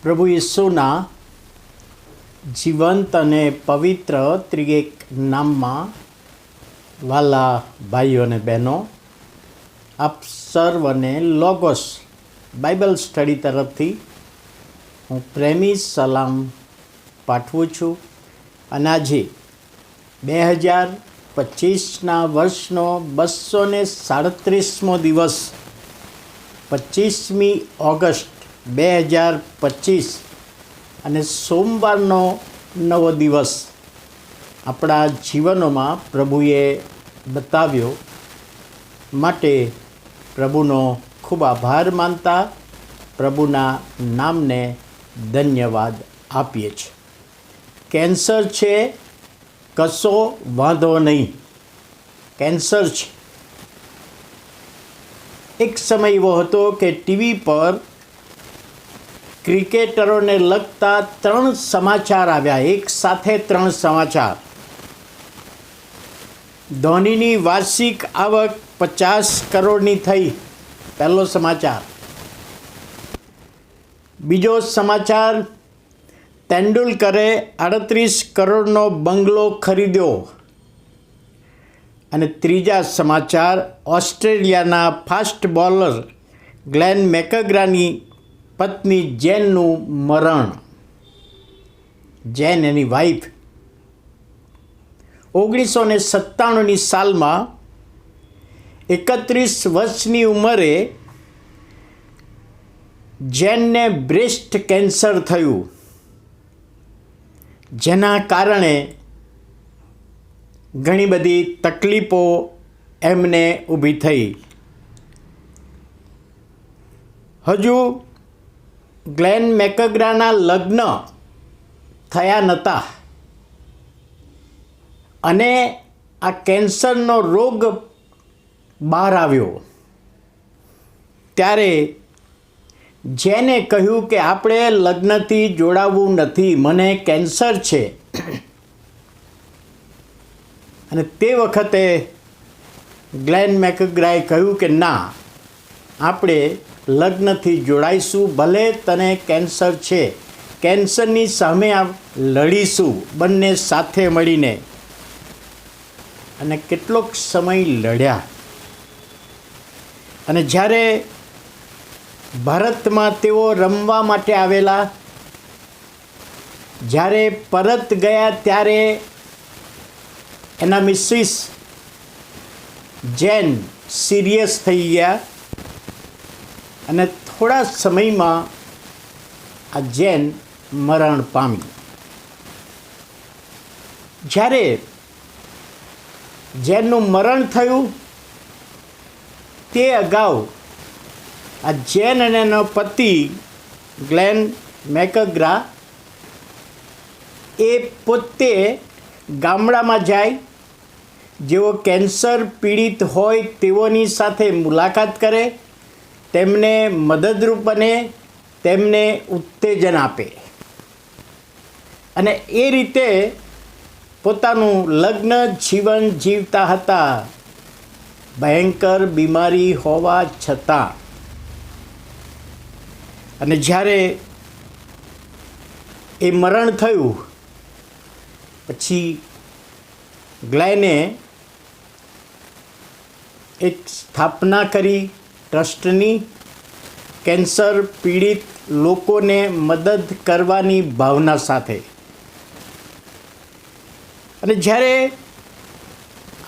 પ્રભુ ઈસુના જીવંત અને પવિત્ર ત્રિએક નામમાં વાલા ભાઈઓ અને બહેનો, આપ સર્વને લોગોસ બાઇબલ સ્ટડી તરફથી હું પ્રેમી સલામ પાઠવું છું. અને આજે 2025ના વર્ષનો 237મો દિવસ 25મી ઓગસ્ટ 2025 અને સોમવારનો નવો દિવસ આપણા જીવનોમાં પ્રભુએ બતાવ્યો માટે પ્રભુનો ખૂબ આભાર માનતા પ્રભુના નામને ધન્યવાદ આપીએ છીએ. કેન્સર છે, કશો વાંધો નહીં, કેન્સર છે. એક સમય એવો હતો કે ટીવી પર ક્રિકેટરોને લગતા 3 સમાચાર આવ્યા, એક સાથે 3 સમાચાર. ધોનીની વાર્ષિક આવક 50 કરોડની થઈ, પહેલો સમાચાર. બીજો સમાચાર, તેંડુલકરે 38 કરોડનો બંગલો ખરીદ્યો. અને ત્રીજા સમાચાર, ઓસ્ટ્રેલિયાના ફાસ્ટ બોલર ગ્લેન મેકગ્રાની પત્ની જેનનું મરણ. જેન એની વાઈફ 1997ની સાલમાં 31 વર્ષની ઉંમરે જેનને બ્રેસ્ટ કેન્સર થયું, જેના કારણે ઘણી બધી તકલીફો એમને ઊભી થઈ. હજુ ગ્લેન મેકગ્રાના લગ્ન થયા નહોતા અને આ કેન્સરનો રોગ બહાર આવ્યો. ત્યારે જેને કહ્યું કે આપણે લગ્નથી જોડાવવું નથી, મને કેન્સર છે. અને તે વખતે ગ્લેન મેકગ્રાએ કહ્યું કે ના, આપણે લગ્નથી જોડાઈશું, ભલે તને કેન્સર છે, કેન્સરની સામે લડીશું બંને સાથે મળીને. અને કેટલોક સમય લડ્યા. અને જ્યારે ભારતમાં તેઓ રમવા માટે આવેલા, જ્યારે પરત ગયા ત્યારે એના મિસિસ જેન સિરિયસ થઈ ગયા અને થોડા સમયમાં આ જેન મરણ પામી. જ્યારે જેનનું મરણ થયું તે અગાઉ આ જેન અને એનો પતિ ગ્લેન મેકગ્રા એ પોતે ગામડામાં જાય, જેઓ કેન્સર પીડિત હોય તેઓની સાથે મુલાકાત કરે, તેમને મદદરૂપ બને, તેમને ઉત્તેજન આપે. અને એ રીતે પોતાનું લગ્ન જીવન જીવતા હતા, ભયંકર બીમારી હોવા છતાં. અને જ્યારે એ મરણ થયું પછી ગ્લેને એક સ્થાપના કરી ટ્રસ્ટની, કેન્સર પીડિત લોકોને મદદ કરવાની ભાવના સાથે. અને જ્યારે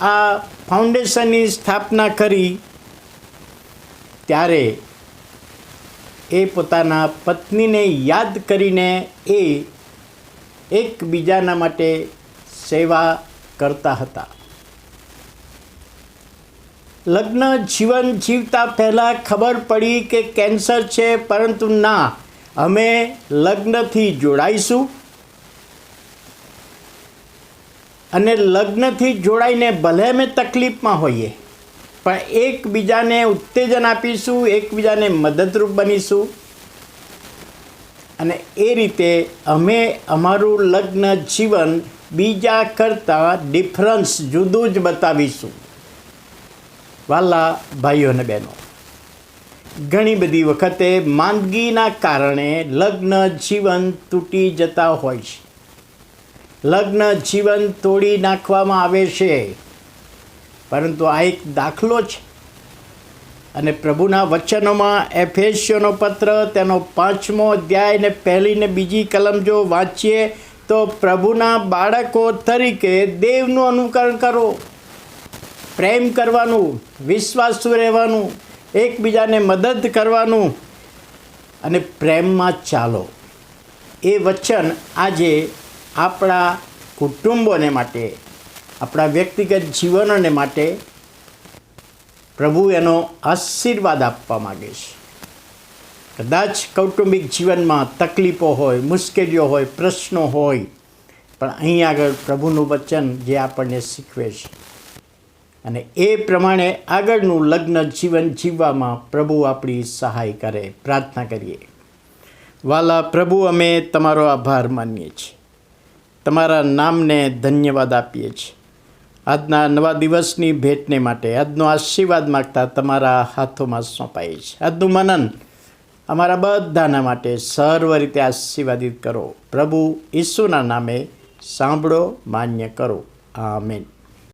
આ ફાઉન્ડેશનની સ્થાપના કરી ત્યારે એ પોતાના પત્નીને યાદ કરીને એ એકબીજાના માટે સેવા કરતા હતા. લગ્ન જીવન જીવતા પહેલાં ખબર પડી કે કેન્સર છે, પરંતુ ના, અમે લગ્નથી જોડાઈશું. અને લગ્નથી જોડાઈને ભલે અમે તકલીફમાં હોઈએ, પણ એકબીજાને ઉત્તેજન આપીશું, એકબીજાને મદદરૂપ બનીશું. અને એ રીતે અમે અમારું લગ્ન જીવન બીજા કરતાં ડિફરન્સ જુદું જ બતાવીશું. વાલા ભાઈઓ અને બહેનો, ઘણી બધી વખતે માંદગીના કારણે લગ્ન જીવન તૂટી જતા હોય છે. લગ્ન જીવન તોડી નાખવામાં આવે છે. પરંતુ આ એક દાખલો છે. અને પ્રભુના વચનોમાં એફેસીયોનો પત્ર તેનો 5મો અધ્યાય ને 1 ને 2 કલમ જો વાંચીએ તો પ્રભુના બાળકો તરીકે દેવનું અનુકરણ કરો, પ્રેમ કરવાનું, વિશ્વાસુ રહેવાનું, એકબીજાને મદદ કરવાનું અને પ્રેમમાં ચાલો. એ વચન આજે આપણા કુટુંબોને માટે, આપણા વ્યક્તિગત જીવનોને માટે પ્રભુ એનો આશીર્વાદ આપવા માગે છે. કદાચ કૌટુંબિક જીવનમાં તકલીફો હોય, મુશ્કેલીઓ હોય, પ્રશ્નો હોય, પણ અહીં આગળ પ્રભુનું વચન જે આપણને શીખવે છે અને એ પ્રમાણે આગળનું લગ્ન જીવન જીવવામાં પ્રભુ આપણી સહાય કરે. પ્રાર્થના કરીએ. વાલા પ્રભુ, અમે તમારો આભાર માનીએ છીએ, તમારા નામને ધન્યવાદ આપીએ છીએ. આજના નવા દિવસની ભેટને માટે આજનો આશીર્વાદ માગતા તમારા હાથોમાં સોંપાય છે. આજનું મનન અમારા બધાના માટે સર્વ રીતે આશીર્વાદિત કરો. પ્રભુ ઈસુના નામે સાંભળો, માન્ય કરો. આમેન.